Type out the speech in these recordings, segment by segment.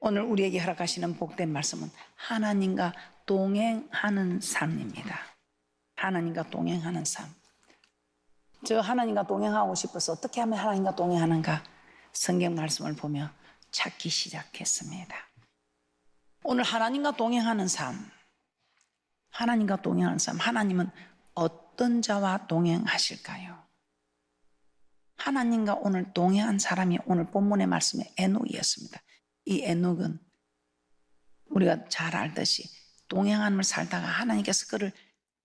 오늘 우리에게 허락하시는 복된 말씀은 하나님과 동행하는 삶입니다. 하나님과 동행하는 삶. 저 하나님과 동행하고 싶어서 어떻게 하면 하나님과 동행하는가 성경 말씀을 보며 찾기 시작했습니다. 오늘 하나님과 동행하는 삶, 하나님과 동행하는 삶, 하나님은 어떤 자와 동행하실까요? 하나님과 오늘 동행한 사람이 오늘 본문의 말씀에 에녹이었습니다. 이 에녹은 우리가 잘 알듯이 동행함을 살다가 하나님께서 그를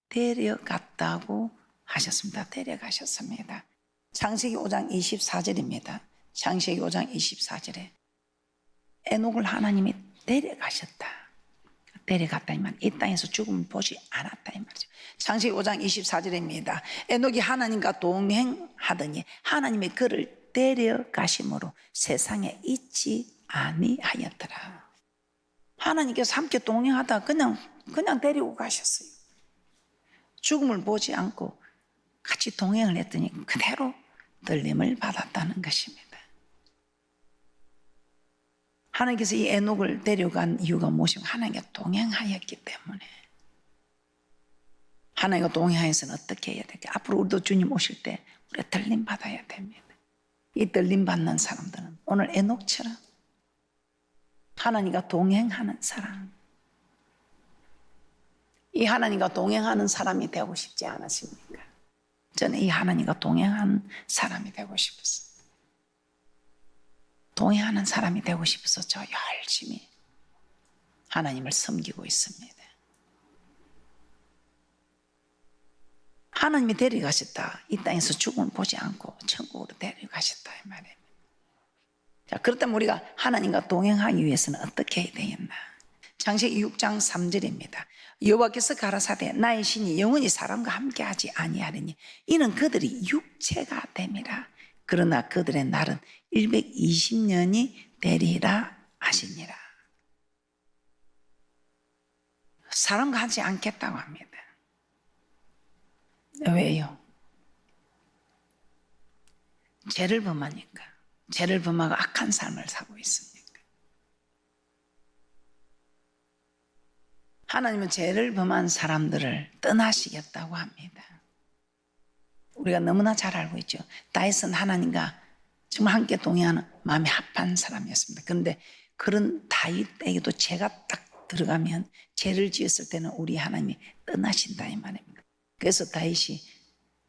데려갔다고 하셨습니다. 데려가셨습니다. 창세기 5장 24절입니다. 창세기 5장 24절에 에녹을 하나님이 데려가셨다. 데려갔다 이 말. 이 땅에서 죽음을 보지 않았다 이 말이죠. 창세기 5장 24절입니다. 에녹이 하나님과 동행하더니 하나님이 그를 데려가심으로 세상에 있지 아니하였더라. 하나님께서 함께 동행하다 그냥 데리고 가셨어요. 죽음을 보지 않고 같이 동행을 했더니 그대로 들림을 받았다는 것입니다. 하나님께서 이 에녹을 데려간 이유가 무엇이고 하나님과 동행하였기 때문에. 하나님과 동행하여서는 어떻게 해야 될까? 앞으로 우리도 주님 오실 때 우리가 들림 받아야 됩니다. 이 들림 받는 사람들은 오늘 에녹처럼 하나님과 동행하는 사람, 이 하나님과 동행하는 사람이 되고 싶지 않으십니까? 저는 이 하나님과 동행하는 사람이 되고 싶었어요. 동행하는 사람이 되고 싶어서 저 열심히 하나님을 섬기고 있습니다. 하나님이 데려가셨다. 이 땅에서 죽음을 보지 않고 천국으로 데려가셨다 이 말이에요. 자, 그렇다면 우리가 하나님과 동행하기 위해서는 어떻게 해야 되겠나? 창세기 6장 3절입니다. 여호와께서 가라사대 나의 신이 영원히 사람과 함께하지 아니하리니 이는 그들이 육체가 됨이라. 그러나 그들의 날은 120년이 되리라 하시니라. 사람과 하지 않겠다고 합니다. 왜요? 죄를 범하니까. 죄를 범하고 악한 삶을 살고 있으니까. 하나님은 죄를 범한 사람들을 떠나시겠다고 합니다. 우리가 너무나 잘 알고 있죠. 다윗은 하나님과 정말 함께 동행하는 마음이 합한 사람이었습니다. 그런데 그런 다윗에게도 죄가 딱 들어가면 죄를 지었을 때는 우리 하나님이 떠나신다 이 말입니다. 그래서 다윗이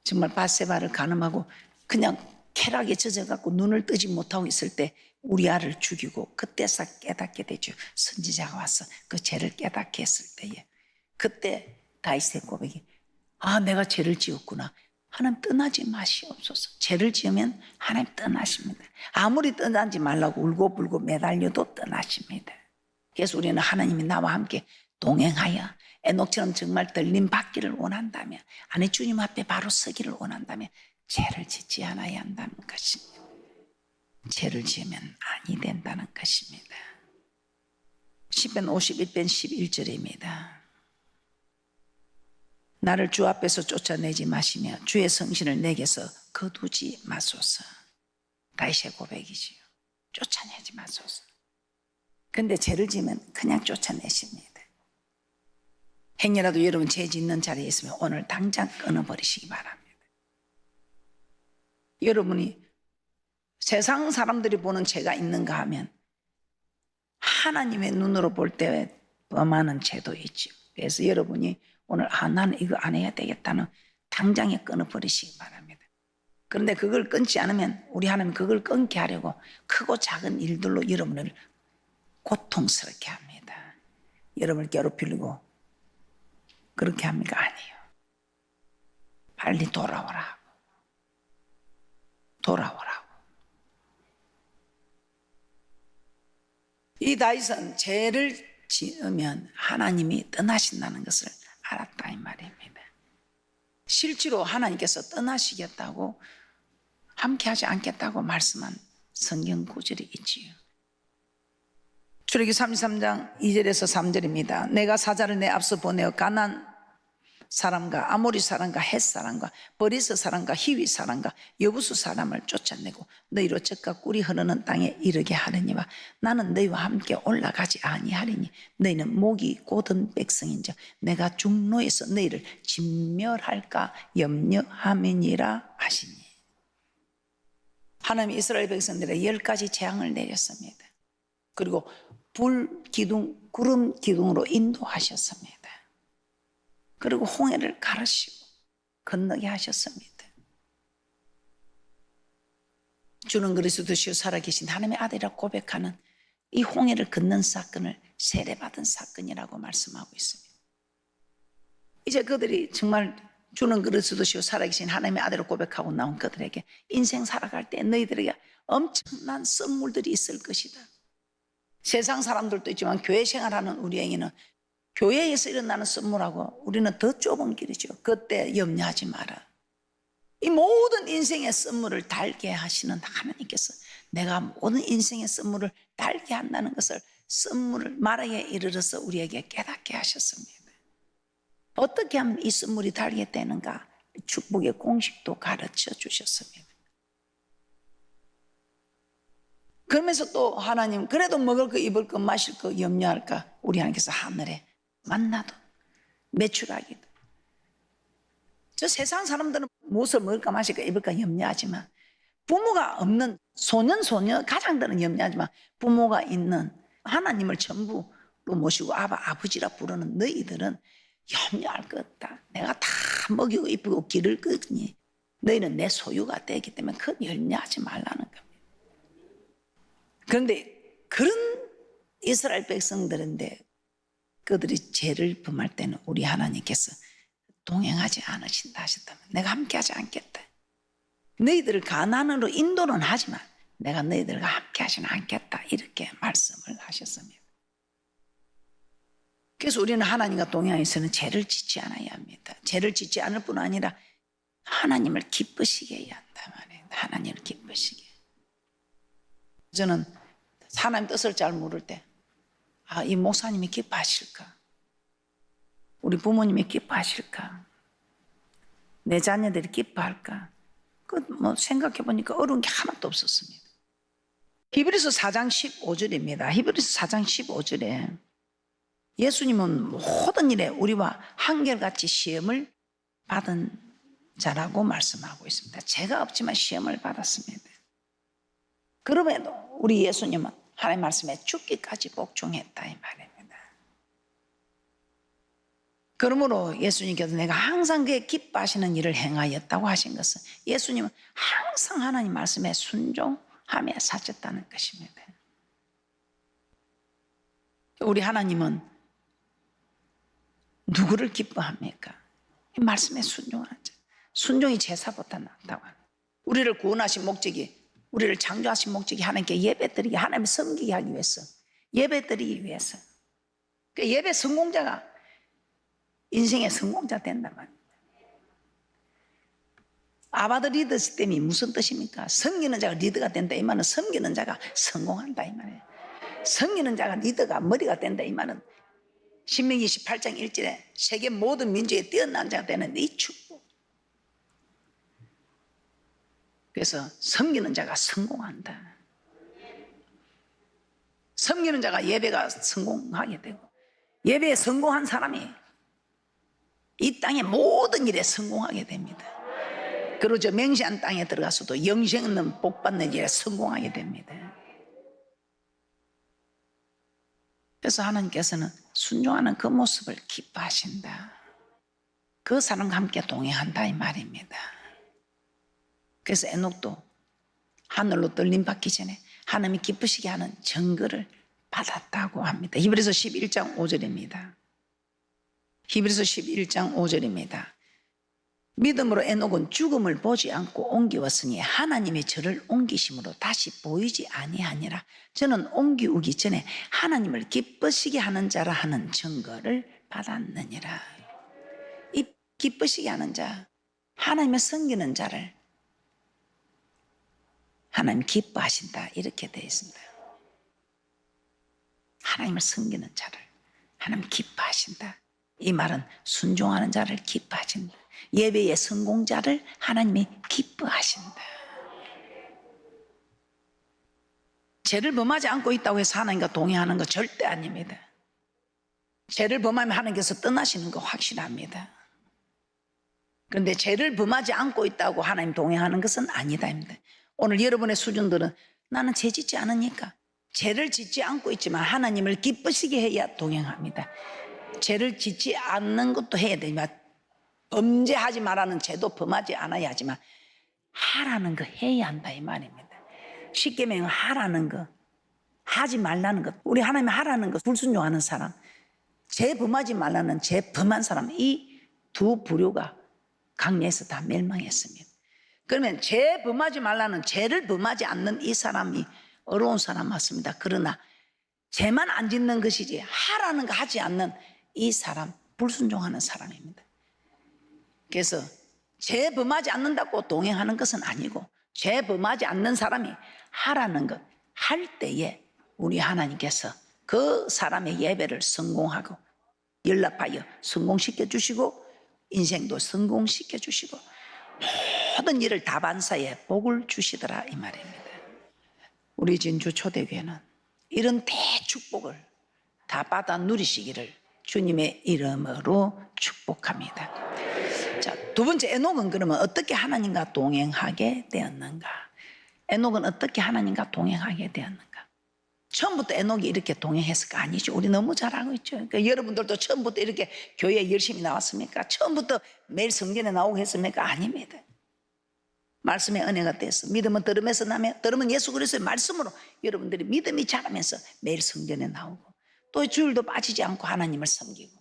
정말 밧세바를 간음하고 그냥 쾌락에 젖어갖고 눈을 뜨지 못하고 있을 때 우리아를 죽이고 그때서 깨닫게 되죠. 선지자가 와서 그 죄를 깨닫게 했을 때에 그때 다윗의 고백이 내가 죄를 지었구나. 하나님 떠나지 마시옵소서. 죄를 지으면 하나님 떠나십니다. 아무리 떠나지 말라고 울고불고 매달려도 떠나십니다. 그래서 우리는 하나님이 나와 함께 동행하여 에녹처럼 정말 들림 받기를 원한다면 아내 주님 앞에 바로 서기를 원한다면 죄를 짓지 않아야 한다는 것입니다. 죄를 지으면 아니 된다는 것입니다. 시편 51편 11절입니다. 나를 주 앞에서 쫓아내지 마시며 주의 성신을 내게서 거두지 마소서. 다윗의 고백이지요. 쫓아내지 마소서. 그런데 죄를 지으면 그냥 쫓아내십니다. 행여라도 여러분 죄 짓는 자리에 있으면 오늘 당장 끊어버리시기 바랍니다. 여러분이 세상 사람들이 보는 죄가 있는가 하면 하나님의 눈으로 볼 때 범하는 죄도 있죠. 그래서 여러분이 오늘 나는 이거 안 해야 되겠다는 당장에 끊어버리시기 바랍니다. 그런데 그걸 끊지 않으면 우리 하나님 그걸 끊게 하려고 크고 작은 일들로 여러분을 고통스럽게 합니다. 여러분을 괴롭히려고 그렇게 합니까? 아니에요. 빨리 돌아오라고. 이 다윗은 죄를 지으면 하나님이 떠나신다는 것을 알았다 이 말입니다. 실제로 하나님께서 떠나시겠다고 함께하지 않겠다고 말씀한 성경 구절이 있지요. 출애기 33장 2절에서 3절입니다. 내가 사자를 내 앞서 보내어 가나안 사람과 아모리 사람과 헷 사람과 버리스 사람과 히위 사람과 여부수 사람을 쫓아내고 너희로 젖과 꿀이 흐르는 땅에 이르게 하려니와 나는 너희와 함께 올라가지 아니하리니 너희는 목이 곧은 백성인즉 내가 중로에서 너희를 진멸할까 염려함이니라 하시니. 하나님 이스라엘 백성들에게 10가지 재앙을 내렸습니다. 그리고 불 기둥, 구름 기둥으로 인도하셨습니다. 그리고 홍해를 가르시고 건너게 하셨습니다. 주는 그리스도시요 살아계신 하나님의 아들이라 고백하는 이 홍해를 건넌 사건을 세례받은 사건이라고 말씀하고 있습니다. 이제 그들이 정말 주는 그리스도시요 살아계신 하나님의 아들을 고백하고 나온 그들에게 인생 살아갈 때 너희들에게 엄청난 선물들이 있을 것이다. 세상 사람들도 있지만 교회 생활하는 우리에게는 교회에서 일어나는 선물하고 우리는 더 좁은 길이죠. 그때 염려하지 마라. 이 모든 인생의 선물을 달게 하시는 하나님께서 내가 모든 인생의 선물을 달게 한다는 것을 선물을 말하기에 이르러서 우리에게 깨닫게 하셨습니다. 어떻게 하면 이 선물이 달게 되는가? 축복의 공식도 가르쳐 주셨습니다. 그러면서 또 하나님 그래도 먹을 거 입을 거 마실 거 염려할까? 우리 하나님께서 하늘에 만나도 매출하기도. 저 세상 사람들은 무엇을 먹을까 마실까 입을까 염려하지만 부모가 없는 소년 가장들은 염려하지만 부모가 있는 하나님을 전부로 모시고 아버지라 부르는 너희들은 염려할 것 없다. 내가 다 먹이고 이쁘고 기를 거니 너희는 내 소유가 되기 때문에 그 염려하지 말라는 겁니다. 그런데 그런 이스라엘 백성들인데 그들이 죄를 범할 때는 우리 하나님께서 동행하지 않으신다 하셨다면 내가 함께하지 않겠다. 너희들을 가나안으로 인도는 하지만 내가 너희들과 함께하지는 않겠다 이렇게 말씀을 하셨습니다. 그래서 우리는 하나님과 동행해서는 죄를 짓지 않아야 합니다. 죄를 짓지 않을 뿐 아니라 하나님을 기쁘시게 해야 한다 말이에요. 하나님을 기쁘시게. 저는 하나님 뜻을 잘 모를 때 이 목사님이 기뻐하실까? 우리 부모님이 기뻐하실까? 내 자녀들이 기뻐할까? 생각해 보니까 어려운 게 하나도 없었습니다. 히브리서 4장 15절입니다. 히브리서 4장 15절에 예수님은 모든 일에 우리와 한결같이 시험을 받은 자라고 말씀하고 있습니다. 죄가 없지만 시험을 받았습니다. 그럼에도 우리 예수님은 하나님 말씀에 죽기까지 복종했다 이 말입니다. 그러므로 예수님께서 내가 항상 그의 기뻐하시는 일을 행하였다고 하신 것은 예수님은 항상 하나님 말씀에 순종하며 사셨다는 것입니다. 우리 하나님은 누구를 기뻐합니까? 이 말씀에 순종하는 자. 순종이 제사보다 낫다고 합니다. 우리를 구원하신 목적이 우리를 창조하신 목적이 하나님께 예배드리게 하나님을 섬기게 하기 위해서 예배드리기 위해서 그러니까 예배 성공자가 인생의 성공자 된단 말입니다. 아바드 리더 시스템이 무슨 뜻입니까? 섬기는 자가 리더가 된다 이 말은 섬기는 자가 성공한다 이 말이에요. 섬기는 자가 리더가 머리가 된다 이 말은 신명기 28장 1절에 세계 모든 민족에 뛰어난 자가 되는 이 축복. 그래서 섬기는 자가 성공한다. 섬기는 자가 예배가 성공하게 되고 예배에 성공한 사람이 이 땅의 모든 일에 성공하게 됩니다. 그리고 저 맹세한 땅에 들어가서도 영생 없는 복받는 일에 성공하게 됩니다. 그래서 하나님께서는 순종하는 그 모습을 기뻐하신다. 그 사람과 함께 동행한다 이 말입니다. 그래서 에녹도 하늘로 떨림 받기 전에 하나님이 기쁘시게 하는 증거를 받았다고 합니다. 히브리서 11장 5절입니다. 히브리서 11장 5절입니다. 믿음으로 에녹은 죽음을 보지 않고 옮기었으니 하나님이 저를 옮기심으로 다시 보이지 아니하니라. 저는 옮기우기 전에 하나님을 기쁘시게 하는 자라 하는 증거를 받았느니라. 이 기쁘시게 하는 자, 하나님을 섬기는 자를 하나님 기뻐하신다 이렇게 되어 있습니다. 하나님을 섬기는 자를 하나님 기뻐하신다. 이 말은 순종하는 자를 기뻐하신다. 예배의 성공자를 하나님이 기뻐하신다. 죄를 범하지 않고 있다고 해서 하나님과 동행하는 거 절대 아닙니다. 죄를 범하면 하나님께서 떠나시는 거 확실합니다. 그런데 죄를 범하지 않고 있다고 하나님 동행하는 것은 아니다입니다. 오늘 여러분의 수준들은 나는 죄 짓지 않으니까 죄를 짓지 않고 있지만 하나님을 기쁘시게 해야 동행합니다. 죄를 짓지 않는 것도 해야 되지만 범죄하지 말라는 죄도 범하지 않아야 하지만 하라는 거 해야 한다 이 말입니다. 쉽게 말하면 하라는 거, 하지 말라는 것, 우리 하나님 하라는 거 불순종하는 사람, 죄 범하지 말라는 죄 범한 사람, 이 두 부류가 강미에서 다 멸망했습니다. 그러면 죄 범하지 말라는 죄를 범하지 않는 이 사람이 어려운 사람 맞습니다. 그러나 죄만 안 짓는 것이지 하라는 거 하지 않는 이 사람 불순종하는 사람입니다. 그래서 죄 범하지 않는다고 동행하는 것은 아니고 죄 범하지 않는 사람이 하라는 것 할 때에 우리 하나님께서 그 사람의 예배를 성공하고 연락하여 성공시켜 주시고 인생도 성공시켜 주시고 모든 일을 다반사에 복을 주시더라 이 말입니다. 우리 진주 초대교회는 이런 대축복을 다 받아 누리시기를 주님의 이름으로 축복합니다. 자, 두 번째 에녹은 그러면 어떻게 하나님과 동행하게 되었는가? 에녹은 어떻게 하나님과 동행하게 되었는가? 처음부터 에녹이 이렇게 동행했을까? 아니죠. 우리 너무 잘 알고 있죠. 그러니까 여러분들도 처음부터 이렇게 교회에 열심히 나왔습니까? 처음부터 매일 성전에 나오고 했습니까? 아닙니다. 말씀의 은혜가 돼서 믿음은 들음에서 나며 들음은 예수 그리스도의 말씀으로 여러분들이 믿음이 자라면서 매일 성전에 나오고 또 주일도 빠지지 않고 하나님을 섬기고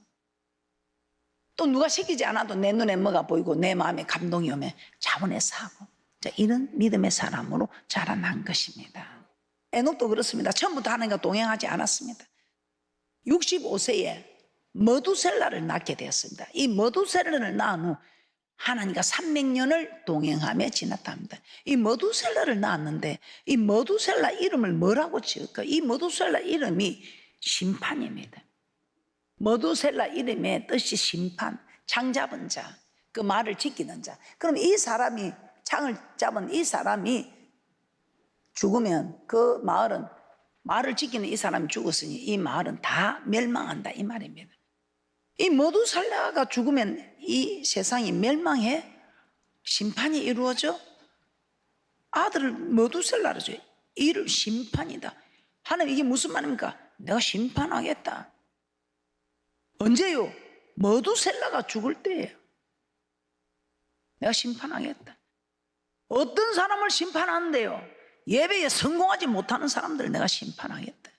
또 누가 시키지 않아도 내 눈에 뭐가 보이고 내 마음에 감동이 오면 자원해서 하고 자, 이런 믿음의 사람으로 자라난 것입니다. 에녹도 그렇습니다. 처음부터 하나님과 동행하지 않았습니다. 65세에 머두셀라를 낳게 되었습니다. 이 머두셀라를 낳은 후 하나님과 300년을 동행하며 지났다 합니다. 이 머두셀라를 낳았는데 이 머두셀라 이름을 뭐라고 지을까? 이 머두셀라 이름이 심판입니다. 머두셀라 이름의 뜻이 심판, 창 잡은 자, 그 말을 지키는 자. 그럼 이 사람이 창을 잡은 이 사람이 죽으면 그 마을은 말을 지키는 이 사람이 죽었으니 이 마을은 다 멸망한다 이 말입니다. 이 머두살라가 죽으면 이 세상이 멸망해 심판이 이루어져 아들을 머두살라로 줘요. 이를 심판이다. 하나님 이게 무슨 말입니까? 내가 심판하겠다. 언제요? 머두살라가 죽을 때예요. 내가 심판하겠다. 어떤 사람을 심판하는데요? 예배에 성공하지 못하는 사람들을 내가 심판하겠다.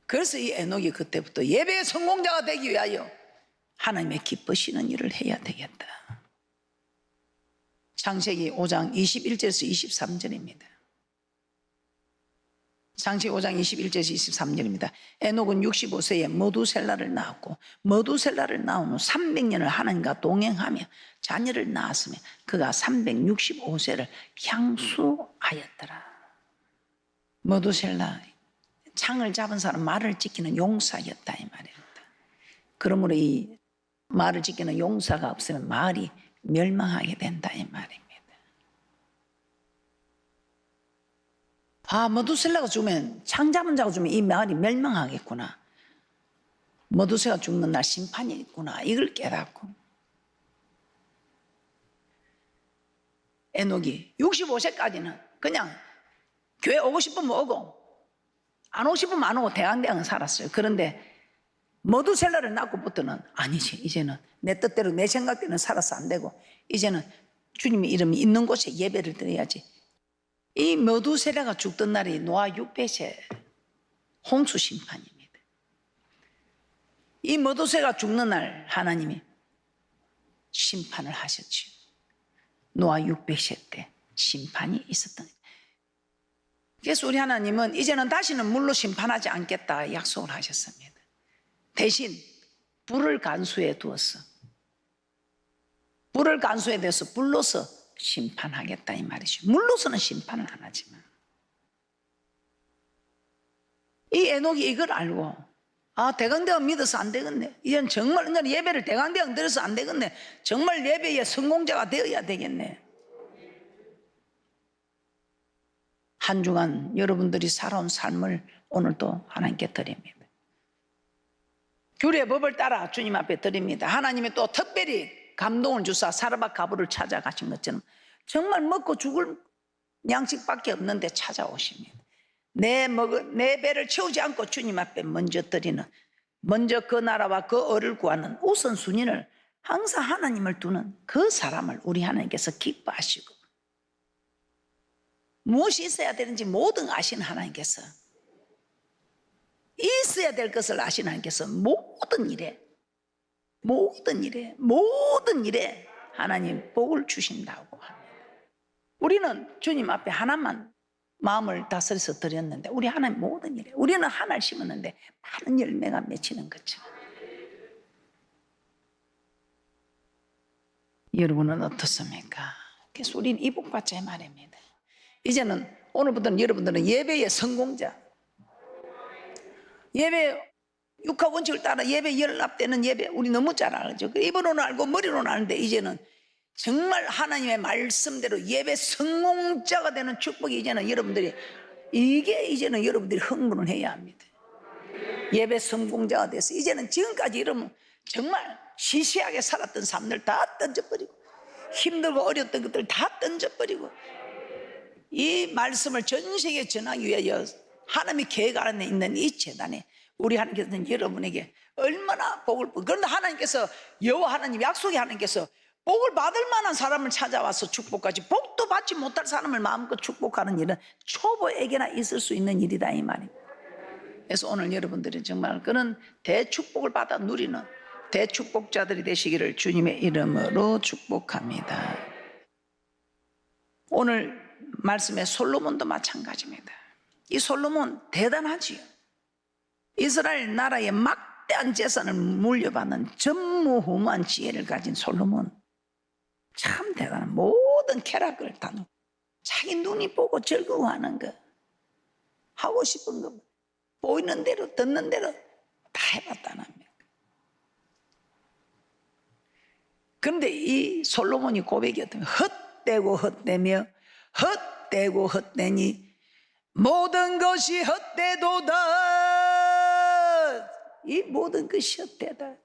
그래서 이 에녹이 그때부터 예배의 성공자가 되기 위하여 하나님의 기쁘시는 일을 해야 되겠다. 창세기 5장 21절에서 23절입니다. 창세기 5장 21절에서 23절입니다. 에녹은 65세에 머두셀라를 낳았고 머두셀라를 낳은 후 300년을 하나님과 동행하며 자녀를 낳았으며 그가 365세를 향수하였더라. 머두셀라 창을 잡은 사람 말을 지키는 용사였다 이 말입니다. 그러므로 이 말을 지키는 용사가 없으면 마을이 멸망하게 된다 이 말입니다. 아, 머두셀라가 죽으면 창 잡은 자가 죽으면 이 마을이 멸망하겠구나. 머두셀라가 죽는 날 심판이 있구나. 이걸 깨닫고 에녹이 65세까지는 그냥 교회 오고 싶으면 오고 안 오고 싶으면 안 오고 대강대강 살았어요. 그런데 머두셀라를 낳고부터는 아니지. 이제는 내 뜻대로 내 생각대로 살아서 안 되고 이제는 주님의 이름이 있는 곳에 예배를 드려야지. 이 머두셀라가 죽던 날이 노아 600세 홍수 심판입니다. 이 머두셀라가 죽는 날 하나님이 심판을 하셨죠. 노아 600세 때 심판이 있었던 거예요. 그래서 우리 하나님은 이제는 다시는 물로 심판하지 않겠다 약속을 하셨습니다. 대신 불을 간수해 두었어. 불을 간수해 두어서 불로서 심판하겠다 이 말이죠. 물로서는 심판을 안 하지만 이 에녹이 이걸 알고 아, 대강대강 믿어서 안 되겠네. 이젠 정말 예배를 대강대강 들어서 안 되겠네. 정말 예배의 성공자가 되어야 되겠네. 한 주간 여러분들이 살아온 삶을 오늘도 하나님께 드립니다. 규례 법을 따라 주님 앞에 드립니다. 하나님이 또 특별히 감동을 주사 사르밧 가부를 찾아가신 것처럼 정말 먹고 죽을 양식밖에 없는데 찾아오십니다. 내 배를 채우지 않고 주님 앞에 먼저 그 나라와 그 의를 구하는 우선순위를 항상 하나님을 두는 그 사람을 우리 하나님께서 기뻐하시고, 무엇이 있어야 되는지 모든 아시는 하나님께서, 있어야 될 것을 아시는 하나님께서 모든 일에 하나님 복을 주신다고 합니다. 우리는 주님 앞에 하나만 마음을 다스려서 드렸는데, 우리 하나님 모든 일에, 우리는 하나를 심었는데 많은 열매가 맺히는 거죠. 여러분은 어떻습니까? 그래서 우리는 이 복 받자 말입니다. 이제는 오늘부터는 여러분들은 예배의 성공자, 예배 육하 원칙을 따라 예배 연합되는 예배, 우리 너무 잘 알죠. 입으로는 알고 머리로는 아는데 이제는 정말 하나님의 말씀대로 예배 성공자가 되는 축복이 이제는 여러분들이 흥분을 해야 합니다. 예배 성공자가 돼서 이제는 지금까지 여러분 정말 시시하게 살았던 삶들 다 던져버리고, 힘들고 어려웠던 것들 다 던져버리고, 이 말씀을 전 세계에 전하기 위하여 하나님의 계획 안에 있는 이 재단에 우리 하나님께서는 여러분에게 얼마나 복을, 그런데 하나님께서, 여호와 하나님, 약속의 하나님께서 복을 받을 만한 사람을 찾아와서 축복하지, 복도 받지 못할 사람을 마음껏 축복하는 일은 초보에게나 있을 수 있는 일이다, 이 말입니다. 그래서 오늘 여러분들이 정말 그런 대축복을 받아 누리는 대축복자들이 되시기를 주님의 이름으로 축복합니다. 오늘 말씀의 솔로몬도 마찬가지입니다. 이 솔로몬 대단하지요. 이스라엘 나라의 막대한 재산을 물려받는 전무후무한 지혜를 가진 솔로몬, 참 대단한, 모든 쾌락을 다 자기 눈이 보고 즐거워하는 거, 하고 싶은 거 보이는 대로 듣는 대로 다 해봤다는 겁니다. 그런데 이 솔로몬이 고백이 어떤, 헛되고 헛되며 헛되고 헛되니 모든 것이 헛되도다. 이 모든 것이 헛되다.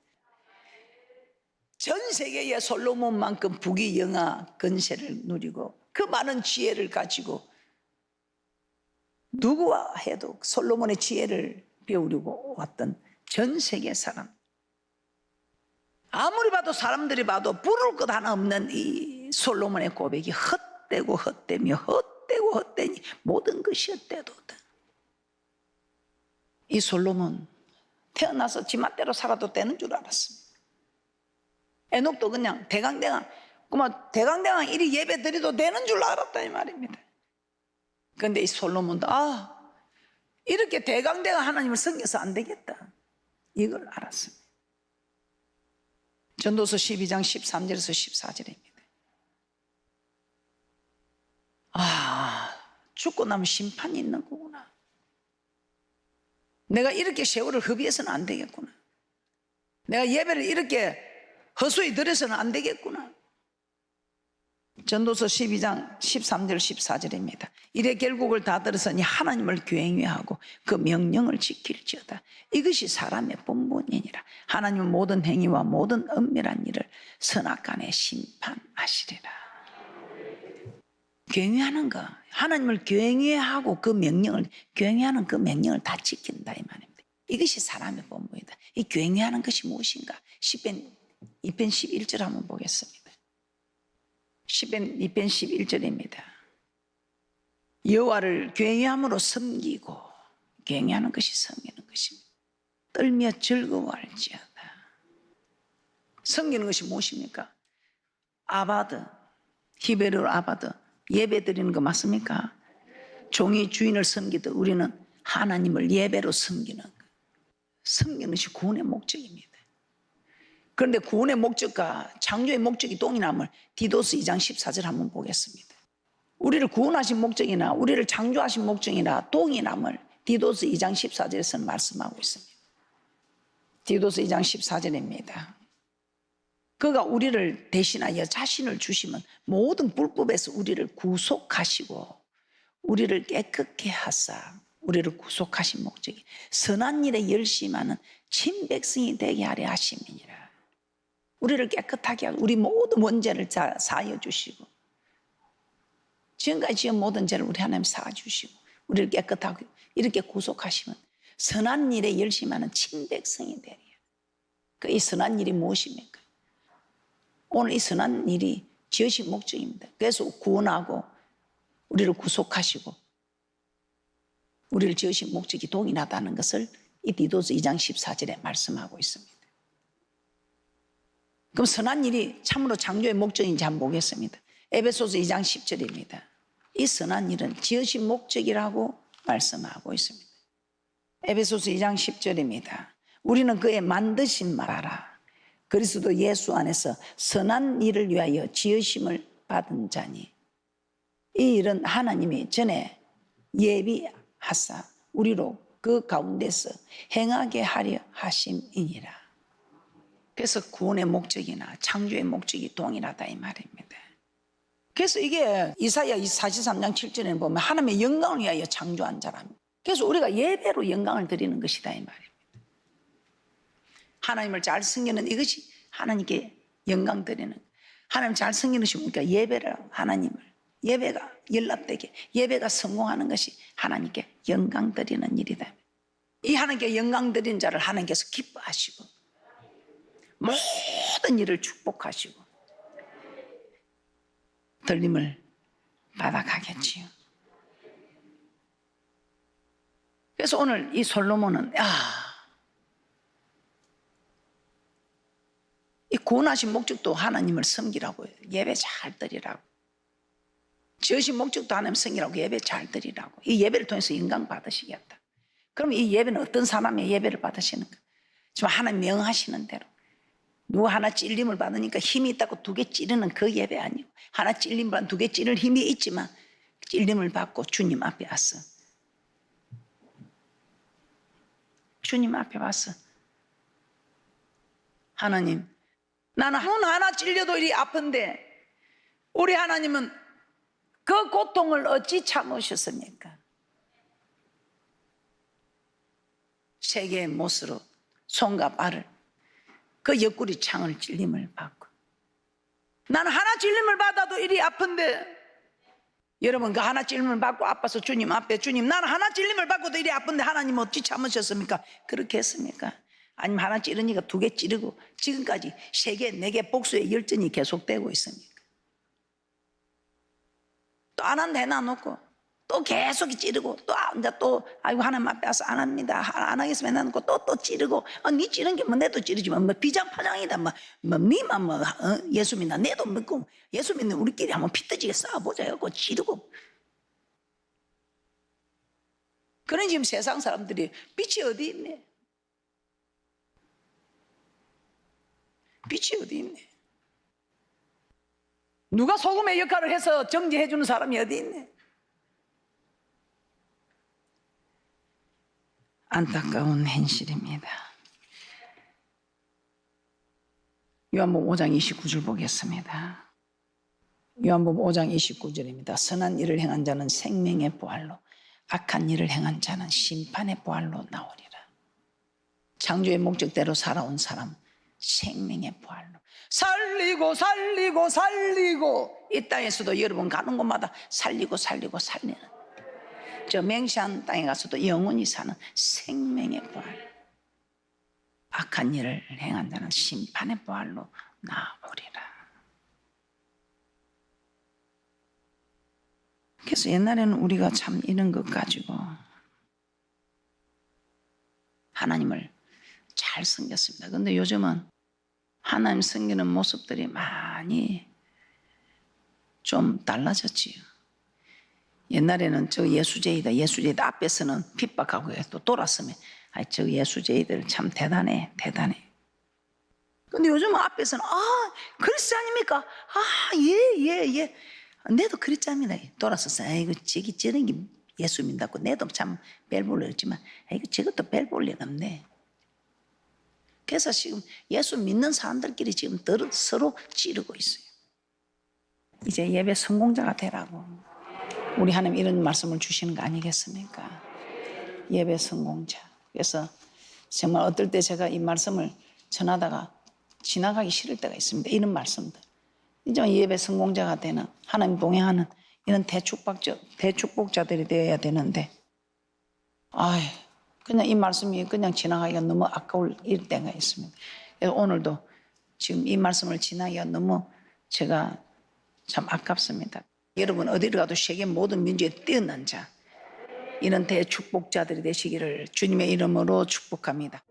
전 세계의 솔로몬만큼 부귀영화 권세를 누리고 그 많은 지혜를 가지고 누구와 해도 솔로몬의 지혜를 배우려고 왔던 전 세계 사람, 아무리 봐도 사람들이 봐도 부러울 것 하나 없는 이 솔로몬의 고백이 헛되고 헛되며 헛되고 헛되니 모든 것이 헛되도다. 이 솔로몬 태어나서 지 맛대로 살아도 되는 줄 알았습니다. 에녹도 그냥 대강대강 이리 예배 드려도 되는 줄 알았다, 이 말입니다. 그런데 이 솔로몬도 이렇게 대강대강 하나님을 섬겨서 안 되겠다, 이걸 알았습니다. 전도서 12장 13절에서 14절입니다. 죽고 나면 심판이 있는 거구나. 내가 이렇게 세월을 허비해서는 안 되겠구나. 내가 예배를 이렇게 허수히 들여서는 안 되겠구나. 전도서 12장 13절 14절입니다. 이래 결국을 다 들었으니 하나님을 경외하고 그 명령을 지킬지어다. 이것이 사람의 본분이니라. 하나님은 모든 행위와 모든 은밀한 일을 선악간에 심판하시리라. 경외하는 거, 하나님을 경외하고 그 명령을, 경외하는 그 명령을 다 지킨다, 이 말입니다. 이것이 사람의 본분이다. 이 경외하는 것이 무엇인가? 시편 2편 11절 한번 보겠습니다. 시편 2편 11절입니다. 여호와를 경외함으로 섬기고, 경외하는 것이 섬기는 것입니다. 떨며 즐거워할지어다. 섬기는 것이 무엇입니까? 아바드, 히브리어로 아바드, 예배 드리는 거 맞습니까? 종이 주인을 섬기듯 우리는 하나님을 예배로 섬기는 것. 섬기는 것이 구원의 목적입니다. 그런데 구원의 목적과 창조의 목적이 동일함을 디도스 2장 14절 한번 보겠습니다. 우리를 구원하신 목적이나 우리를 창조하신 목적이나 동일함을 디도스 2장 14절에서는 말씀하고 있습니다. 디도서 2장 14절입니다. 그가 우리를 대신하여 자신을 주시면 모든 불법에서 우리를 구속하시고 우리를 깨끗게 하사 우리를 구속하신 목적이 선한 일에 열심하는 친백성이 되게 하려 하심이니라. 우리를 깨끗하게 하고 우리 모든 원죄를 사하여 주시고 지금까지 지은 모든 죄를 우리 하나님 사주시고 우리를 깨끗하고 이렇게 구속하시면 선한 일에 열심하는 친백성이 되리라. 이 선한 일이 무엇입니까? 오늘 이 선한 일이 지으신 목적입니다. 그래서 구원하고 우리를 구속하시고 우리를 지으신 목적이 동일하다는 것을 이 디도서 2장 14절에 말씀하고 있습니다. 그럼 선한 일이 참으로 창조의 목적인지 한번 보겠습니다. 에베소서 2장 10절입니다. 이 선한 일은 지으신 목적이라고 말씀하고 있습니다. 에베소서 2장 10절입니다. 우리는 그의 만드신 바라 그리스도 예수 안에서 선한 일을 위하여 지으심을 받은 자니 이 일은 하나님이 전에 예비하사 우리로 그 가운데서 행하게 하려 하심이니라. 그래서 구원의 목적이나 창조의 목적이 동일하다 이 말입니다. 그래서 이게 이사야 43장 7절에 보면 하나님의 영광을 위하여 창조한 자랍니다. 그래서 우리가 예배로 영광을 드리는 것이다 이 말입니다. 하나님을 잘 섬기는 이것이 하나님께 영광 드리는, 하나님 잘 섬기는 것이 뭡니까? 예배를, 하나님을 예배가 연락되게 예배가 성공하는 것이 하나님께 영광 드리는 일이다. 이 하나님께 영광 드리는 자를 하나님께서 기뻐하시고 모든 일을 축복하시고 들림을 받아가겠지요. 그래서 오늘 이 솔로몬은 이 구원하신 목적도 하나님을 섬기라고 예배 잘 드리라고, 지으신 목적도 하나님 섬기라고 예배 잘 드리라고, 이 예배를 통해서 영광 받으시겠다. 그럼 이 예배는 어떤 사람의 예배를 받으시는가? 지금 하나님 명하시는 대로 누구 하나 찔림을 받으니까 힘이 있다고 2개 찌르는 그 예배 아니고, 하나 찔림 받으면 2개 찌를 힘이 있지만 찔림을 받고 주님 앞에 와서, 주님 앞에 와서 하나님, 나는 눈 하나 찔려도 이리 아픈데 우리 하나님은 그 고통을 어찌 참으셨습니까? 세 개의 못으로 손과 발을, 그 옆구리 창을 찔림을 받고, 나는 하나 찔림을 받아도 이리 아픈데, 여러분 그 하나 찔림을 받고 아파서 주님 앞에, 주님 나는 하나 찔림을 받고도 이리 아픈데 하나님 어찌 참으셨습니까? 그렇게 했습니까? 아니면 하나 찌르니까 2개 찌르고 지금까지 3개, 4개 복수의 열전이 계속되고 있습니까? 또 안 한다 해놔놓고 또 계속 찌르고 또 아이고 하나님 앞에 와서 안 합니다, 안 하겠으면 해놔놓고 또 찌르고, 니 찌른 게 뭐 내도 찌르지만 뭐 비장파장이다, 니만 예수 믿나 내도 믿고 예수 믿는 우리끼리 한번 피뜨지게 싸워보자 하고 찌르고. 그런 지금 세상 사람들이 빛이 어디 있네? 빛이 어디 있네? 누가 소금의 역할을 해서 정지해 주는 사람이 어디 있네? 안타까운 현실입니다. 요한복음 5장 29절 보겠습니다. 요한복음 5장 29절입니다. 선한 일을 행한 자는 생명의 부활로, 악한 일을 행한 자는 심판의 부활로 나오리라. 창조의 목적대로 살아온 사람 생명의 부활로 살리고 이 땅에서도 여러분 가는 곳마다 살리는, 저 맹세한 땅에 가서도 영원히 사는 생명의 부활, 악한 일을 행한 자는 심판의 부활로 나오리라. 그래서 옛날에는 우리가 참 이런 것 가지고 하나님을 잘 섬겼습니다. 그런데 요즘은 하나님 섬기는 모습들이 많이 좀 달라졌지요. 옛날에는 저 예수제이다 앞에서는 핍박하고 또 돌았으면 저 예수제이들 참 대단해. 근데 요즘은 앞에서는 그리스도 아닙니까? 예. 내도 그리스도입니다. 돌아서서 아이고 저런 게 예수 믿다고 내도 참 벨 볼일 없지만 아이고 저것도 벨 볼 일 없네. 그래서 지금 예수 믿는 사람들끼리 지금 서로 찌르고 있어요. 이제 예배 성공자가 되라고 우리 하나님 이런 말씀을 주시는 거 아니겠습니까? 예배 성공자. 그래서 정말 어떨 때 제가 이 말씀을 전하다가 지나가기 싫을 때가 있습니다. 이런 말씀들. 이제 예배 성공자가 되는 하나님 동행하는 이런 대축복자들이 되어야 되는데 그냥 이 말씀이 그냥 지나가기가 너무 아까울 때가 있습니다. 그래서 오늘도 지금 이 말씀을 지나기가 너무 제가 참 아깝습니다. 여러분 어디를 가도 세계 모든 민족에 뛰어난 자 이런 대축복자들이 되시기를 주님의 이름으로 축복합니다.